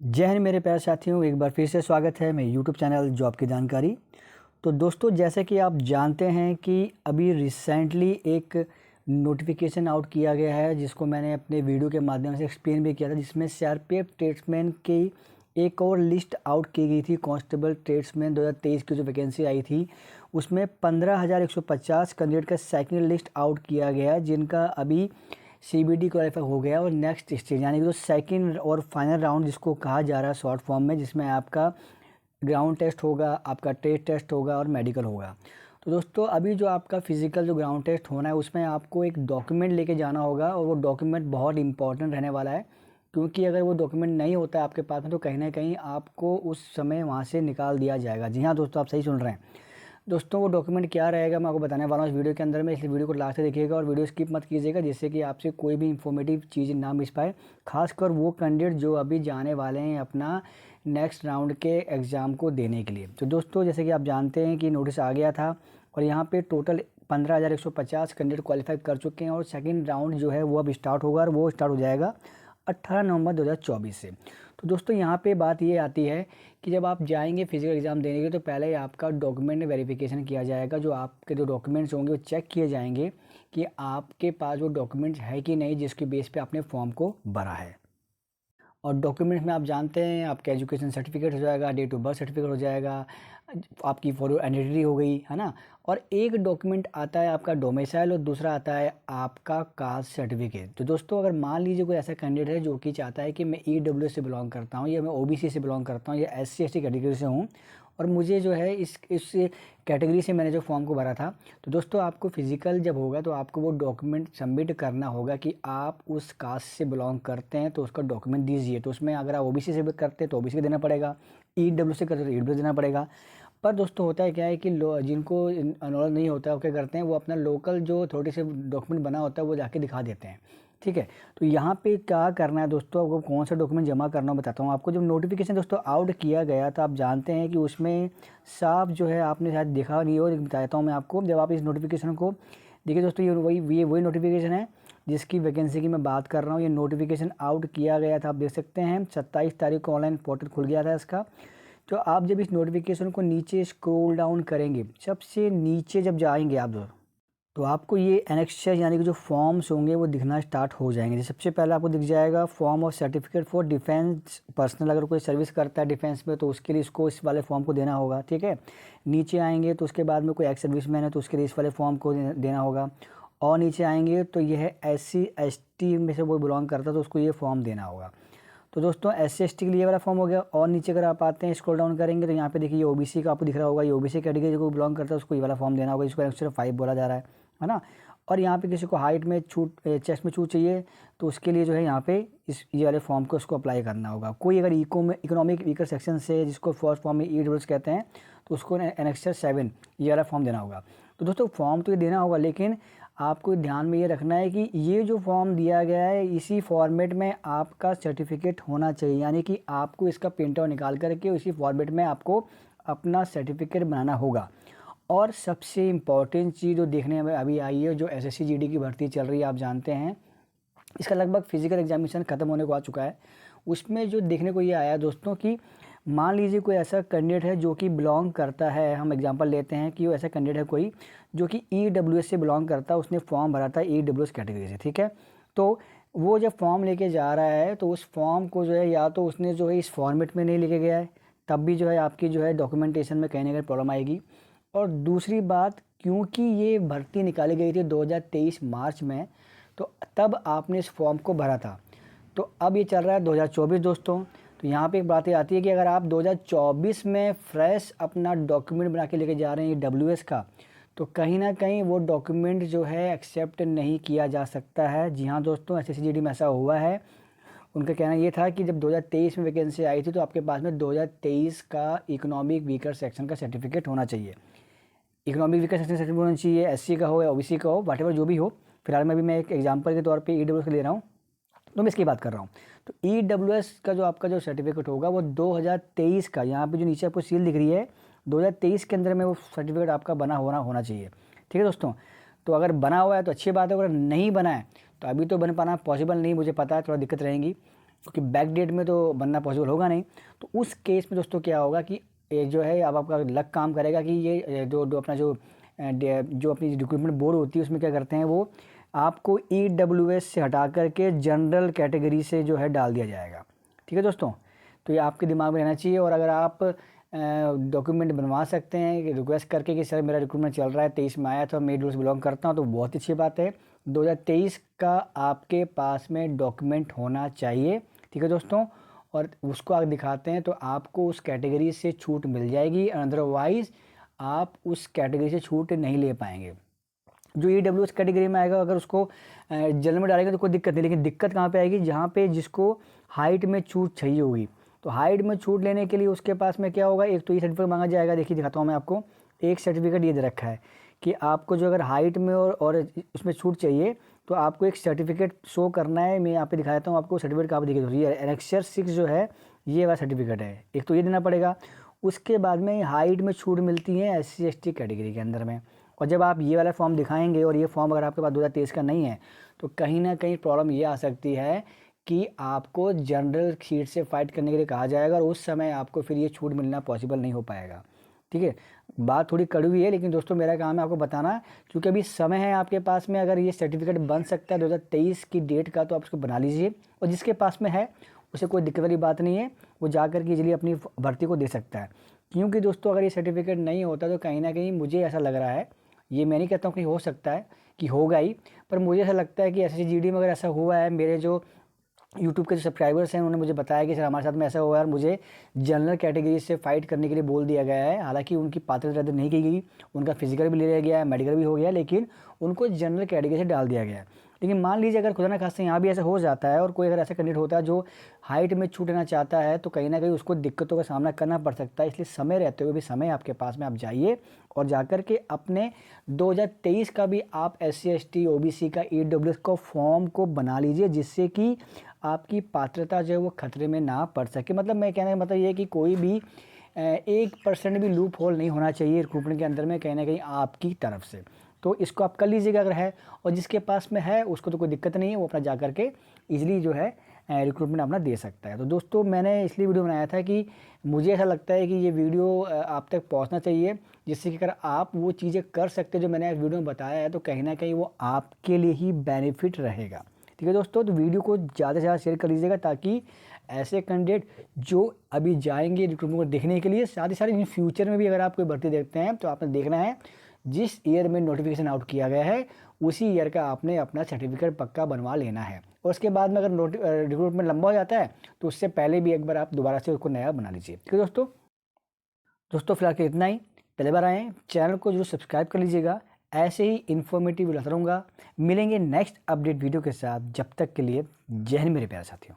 जय हिंद मेरे प्यारे साथियों, एक बार फिर से स्वागत है मेरे यूट्यूब चैनल जॉब की जानकारी। तो दोस्तों, जैसे कि आप जानते हैं कि अभी रिसेंटली एक नोटिफिकेशन आउट किया गया है, जिसको मैंने अपने वीडियो के माध्यम से एक्सप्लेन भी किया था, जिसमें सीआरपीएफ ट्रेड्समैन की एक और लिस्ट आउट की गई थी। कांस्टेबल ट्रेड्समैन 2023 की जो वैकेंसी आई थी, उसमें 15,150 कैंडिडेट का सेकेंड लिस्ट आउट किया गया है, जिनका अभी सीबीटी क्वालिफाई हो गया और नेक्स्ट स्टेज यानी कि जो सेकंड और फाइनल राउंड जिसको कहा जा रहा है शॉर्ट फॉर्म में, जिसमें आपका ग्राउंड टेस्ट होगा, आपका ट्रेड टेस्ट होगा और मेडिकल होगा। तो दोस्तों, अभी जो आपका फिजिकल जो ग्राउंड टेस्ट होना है, उसमें आपको एक डॉक्यूमेंट लेके जाना होगा और वो डॉक्यूमेंट बहुत इंपॉर्टेंट रहने वाला है, क्योंकि अगर वो डॉक्यूमेंट नहीं होता है आपके पास में तो कहीं ना कहीं आपको उस समय वहाँ से निकाल दिया जाएगा। जी हाँ दोस्तों, आप सही सुन रहे हैं। दोस्तों, वो डॉक्यूमेंट क्या रहेगा मैं आपको बताने वाला हूँ इस वीडियो के अंदर में, इसलिए वीडियो को लास्ट तक देखिएगा और वीडियो स्किप मत कीजिएगा, जिससे कि आपसे कोई भी इंफॉर्मेटिव चीज़ ना मिस पाए। खासकर वो कैंडिडेट जो अभी जाने वाले हैं अपना नेक्स्ट राउंड के एग्ज़ाम को देने के लिए। तो दोस्तों, जैसे कि आप जानते हैं कि नोटिस आ गया था और यहाँ पे टोटल 15,150 कैंडिडेट क्वालिफाई कर चुके हैं और सेकेंड राउंड जो है वो अब स्टार्ट होगा और वो स्टार्ट हो जाएगा 18 नवंबर 2024 से। तो दोस्तों, यहाँ पे बात ये आती है कि जब आप जाएंगे फिजिकल एग्ज़ाम देने के लिए, तो पहले आपका डॉक्यूमेंट वेरिफिकेशन किया जाएगा। जो आपके जो डॉक्यूमेंट्स होंगे वो चेक किए जाएंगे कि आपके पास वो डॉक्यूमेंट्स है कि नहीं, जिसके बेस पे आपने फॉर्म को भरा है। और डॉक्यूमेंट्स में आप जानते हैं आपका एजुकेशन सर्टिफिकेट हो जाएगा, डेट ऑफ बर्थ सर्टिफिकेट हो जाएगा, आपकी फोटो आइडेंटिटी हो गई है ना। और एक डॉक्यूमेंट आता है आपका डोमिसाइल और दूसरा आता है आपका कास्ट सर्टिफिकेट। तो दोस्तों, अगर मान लीजिए कोई ऐसा कैंडिडेट है जो कि चाहता है कि मैं ईडब्ल्यू से बिलोंग करता हूँ, या मैं ओबीसी से बिलोंग करता हूँ, या एससी एसटी कैटेगरी से हूँ, और मुझे जो है इस कैटेगरी से मैंने जो फॉर्म को भरा था, तो दोस्तों आपको फिजिकल जब होगा तो आपको वो डॉक्यूमेंट सबमिट करना होगा कि आप उस कास्ट से बिलोंग करते हैं, तो उसका डॉक्यूमेंट दीजिए। तो उसमें अगर आप ओबीसी से करते हैं तो ओबीसी देना पड़ेगा, ईडब्ल्यू से करते तो ईडब्ल्यू देना पड़ेगा। पर दोस्तों, होता है क्या है कि जिनको नॉलेज नहीं होता है वो क्या करते हैं, वो अपना लोकल जो अथॉरिटी से डॉक्यूमेंट बना होता है वो जाके दिखा देते हैं। ठीक है, तो यहाँ पे क्या करना है दोस्तों, आपको कौन सा डॉक्यूमेंट जमा करना बताता हूँ आपको। जब नोटिफिकेशन दोस्तों आउट किया गया तो आप जानते हैं कि उसमें साफ जो है, आपने शायद देखा नहीं हो, बता देता हूँ मैं आपको। जब आप इस नोटिफिकेशन को देखिए दोस्तों, ये वही नोटिफिकेशन है जिसकी वैकेंसी की मैं बात कर रहा हूँ। ये नोटिफिकेशन आउट किया गया था, आप देख सकते हैं 27 तारीख को ऑनलाइन पोर्टल खुल गया था इसका। तो आप जब इस नोटिफिकेशन को नीचे स्क्रॉल डाउन करेंगे, सबसे नीचे जब जाएंगे आप तो आपको ये एनेक्सर यानी कि जो फॉर्म्स होंगे वो दिखना स्टार्ट हो जाएंगे। जैसे सबसे पहले आपको दिख जाएगा form of certificate for defence personnel. अगर कोई सर्विस करता है डिफेंस में तो उसके लिए इसको इस वाले फॉर्म को देना होगा। ठीक है, नीचे आएंगे तो उसके बाद में कोई एक्स सर्विसमैन है तो उसके लिए इस वाले फॉर्म को देना होगा। और नीचे आएंगे तो यह है SC ST में से वो बिलोंग करता है तो उसको ये फॉर्म देना होगा। तो दोस्तों, SC ST के लिए वाला फॉर्म हो गया। और नीचे अगर आप आते हैं स्क्रॉल डाउन करेंगे तो यहाँ पे देखिए ओबीसी का आपको दिख रहा होगा, ये ओबीसी कैटेगरी को बिलोंग करता है उसको ये वाला फॉर्म देना होगा, जिसको एक्चुअली 5 बोला जा रहा है ना। और यहाँ पे किसी को हाइट में छूट, चेस्ट में छूट चाहिए तो उसके लिए जो है यहाँ पे ये वाले फॉर्म को उसको अप्लाई करना होगा। कोई अगर इकोनॉमिक वीकर सेक्शन से, जिसको फर्स्ट फॉर्म में ईडब्ल्यूएस कहते हैं, तो उसको एनेक्सर 7 ये वाला फॉर्म देना होगा। तो दोस्तों, फॉर्म तो ये देना होगा, लेकिन आपको ध्यान में ये रखना है कि ये जो फॉर्म दिया गया है इसी फॉर्मेट में आपका सर्टिफिकेट होना चाहिए, यानी कि आपको इसका प्रिंट आउट निकाल करके इसी फॉर्मेट में आपको अपना सर्टिफिकेट बनाना होगा। और सबसे इम्पॉर्टेंट चीज़ जो देखने में अभी आई है, जो SSC GD की भर्ती चल रही है, आप जानते हैं इसका लगभग फिजिकल एग्जामिनेशन ख़त्म होने को आ चुका है। उसमें जो देखने को ये आया है दोस्तों कि मान लीजिए कोई ऐसा कैंडिडेट है जो कि बिलोंग करता है, हम एग्जांपल लेते हैं कि वो ऐसा कैंडिडेट है कोई जो कि EWS से बिलोंग करता है, उसने फॉर्म भरा था EWS कैटेगरी से। ठीक है, तो वो जब फॉर्म लेके जा रहा है तो उस फॉर्म को जो है, या तो उसने जो है इस फॉर्मेट में नहीं लेके गया है, तब भी जो है आपकी जो है डॉक्यूमेंटेशन में कहीं ना कहीं प्रॉब्लम आएगी। और दूसरी बात, क्योंकि ये भर्ती निकाली गई थी 2023 मार्च में, तो तब आपने इस फॉर्म को भरा था। तो अब ये चल रहा है 2024 दोस्तों। तो यहाँ पे एक बात ये आती है कि अगर आप 2024 में फ्रेश अपना डॉक्यूमेंट बना के लेके जा रहे हैं WS का, तो कहीं ना कहीं वो डॉक्यूमेंट जो है एक्सेप्ट नहीं किया जा सकता है। जी हाँ दोस्तों, SSC GD में ऐसा हुआ है। उनका कहना ये था कि जब 2023 में वैकेंसी आई थी तो आपके पास में 2023 का इकोनॉमिक वीकर सेक्शन का सर्टिफिकेट होना चाहिए। इकोनॉमिक वीकर सेक्शन सर्टिफिकेट होना चाहिए, SC का हो या OBC का हो, वाटेवर जो भी हो। फिलहाल मैं एक एग्जाम्पल के तौर पे EWS का ले रहा हूँ, तो मैं इसकी बात कर रहा हूँ। तो EWS का जो आपका जो सर्टिफिकेट होगा वो 2023 का, यहाँ पे जो नीचे आपको सील दिख रही है 2023 के अंदर में वो सर्टिफिकेट आपका बना होना चाहिए। ठीक है दोस्तों, तो अगर बना हुआ है तो अच्छी बात है, अगर नहीं बना है तो अभी तो बन पाना पॉसिबल नहीं, मुझे पता है थोड़ा दिक्कत रहेगी। क्योंकि बैक डेट में तो बनना पॉसिबल होगा नहीं। तो उस केस में दोस्तों क्या होगा कि ये जो है अब आपका लक काम करेगा कि ये जो अपना जो अपनी रिक्रूटमेंट बोर्ड होती है उसमें क्या करते हैं, वो आपको EWS से हटा करके जनरल कैटेगरी से जो है डाल दिया जाएगा। ठीक है दोस्तों, तो ये आपके दिमाग में रहना चाहिए। और अगर आप डॉक्यूमेंट बनवा सकते हैं रिक्वेस्ट करके कि सर मेरा रिक्रूटमेंट चल रहा है, 23 में आया था, मैं रूल से बिलोंग करता हूँ, तो बहुत अच्छी बात है। 2023 का आपके पास में डॉक्यूमेंट होना चाहिए। ठीक है दोस्तों, और उसको आप दिखाते हैं तो आपको उस कैटेगरी से छूट मिल जाएगी, अदरवाइज़ आप उस कैटेगरी से छूट नहीं ले पाएंगे। जो EWS कैटेगरी में आएगा अगर उसको जनरल में डालेंगे तो कोई दिक्कत नहीं, लेकिन दिक्कत कहाँ पे आएगी, जहाँ पे जिसको हाइट में छूट चाहिए होगी। तो हाइट में छूट लेने के लिए उसके पास में क्या होगा, एक तो ये सर्टिफिकेट मांगा जाएगा। देखिए दिखाता हूँ मैं आपको, एक सर्टिफिकेट ये दे रखा है कि आपको जो अगर हाइट में और उसमें छूट चाहिए तो आपको एक सर्टिफिकेट शो करना है। मैं यहाँ पे दिखाता हूँ आपको सर्टिफिकेट कहाँ पे देखिए, ये एनेक्सर 6 जो है ये वाला सर्टिफिकेट है, एक तो ये देना पड़ेगा। उसके बाद में हाइट में छूट मिलती है SC ST कैटेगरी के अंदर में। और जब आप ये वाला फॉर्म दिखाएंगे और ये फॉर्म अगर आपके पास 2023 का नहीं है तो कहीं ना कहीं प्रॉब्लम ये आ सकती है कि आपको जनरल सीट से फाइट करने के लिए कहा जाएगा और उस समय आपको फिर ये छूट मिलना पॉसिबल नहीं हो पाएगा। ठीक है, बात थोड़ी कड़वी है, लेकिन दोस्तों मेरा काम है आपको बताना, क्योंकि अभी समय है आपके पास में। अगर ये सर्टिफिकेट बन सकता है 2023 की डेट का तो आप उसको बना लीजिए, और जिसके पास में है उसे कोई दिक्कत वाली बात नहीं है, वो जा कर के इजीली अपनी भर्ती को दे सकता है। क्योंकि दोस्तों अगर ये सर्टिफिकेट नहीं होता तो कहीं ना कहीं मुझे ऐसा लग रहा है, ये मैं नहीं कहता हूँ कि हो सकता है कि होगा ही, पर मुझे ऐसा लगता है कि SSGD में अगर ऐसा हुआ है, मेरे जो यूट्यूब के जो सब्सक्राइबर्स हैं उन्होंने मुझे बताया कि सर हमारे साथ में ऐसा हुआ है और मुझे जनरल कैटेगरी से फाइट करने के लिए बोल दिया गया है। हालांकि उनकी पात्रता रद्द नहीं की गई, उनका फिजिकल भी ले लिया गया है, मेडिकल भी हो गया, लेकिन उनको जनरल कैटेगरी से डाल दिया गया है। लेकिन मान लीजिए अगर खुदा ना खास्ता यहाँ भी ऐसा हो जाता है और कोई अगर ऐसा कैंडिडेट होता है जो हाइट में छूट लेना चाहता है तो कहीं ना कहीं उसको दिक्कतों का सामना करना पड़ सकता है। इसलिए समय रहते हुए भी, समय आपके पास में, आप जाइए और जाकर के अपने 2023 का भी आप SC ST OBC का EWS को फॉर्म को बना लीजिए, जिससे कि आपकी पात्रता जो है वो खतरे में ना पड़ सके। मतलब मैं कहने का मतलब ये है कि कोई भी 1% भी लूप होल नहीं होना चाहिए रिक्रूटमेंट के अंदर में, कहीं ना कहीं आपकी तरफ से। तो इसको आप कर लीजिएगा अगर है, और जिसके पास में है उसको तो कोई दिक्कत नहीं है, वो अपना जा करके ईजिली जो है रिक्रूटमेंट अपना दे सकता है। तो दोस्तों मैंने इसलिए वीडियो बनाया था कि मुझे ऐसा लगता है कि ये वीडियो आप तक पहुंचना चाहिए, जिससे कि अगर आप वो चीज़ें कर सकते जो मैंने वीडियो में बताया है तो कहीं ना कहीं वो आपके लिए ही बेनिफिट रहेगा। ठीक है दोस्तों, तो वीडियो को ज़्यादा से ज़्यादा शेयर कर लीजिएगा ताकि ऐसे कैंडिडेट जो अभी जाएंगे रिक्रूटमेंट को देखने के लिए, साथ ही साथ इन फ्यूचर में भी अगर आप कोई भर्ती देखते हैं तो आपने देखना है जिस ईयर में नोटिफिकेशन आउट किया गया है उसी ईयर का आपने अपना सर्टिफिकेट पक्का बनवा लेना है। और उसके बाद में अगर रिक्रूटमेंट लंबा हो जाता है तो उससे पहले भी एक बार आप दोबारा से उसको नया बना लीजिए। ठीक है दोस्तों फिलहाल के इतना ही। पहले बार आए चैनल को जरूर सब्सक्राइब कर लीजिएगा, ऐसे ही इन्फॉर्मेटिव लाता रहूँगा। मिलेंगे नेक्स्ट अपडेट वीडियो के साथ, जब तक के लिए जय हिंद मेरे प्यारे साथियों।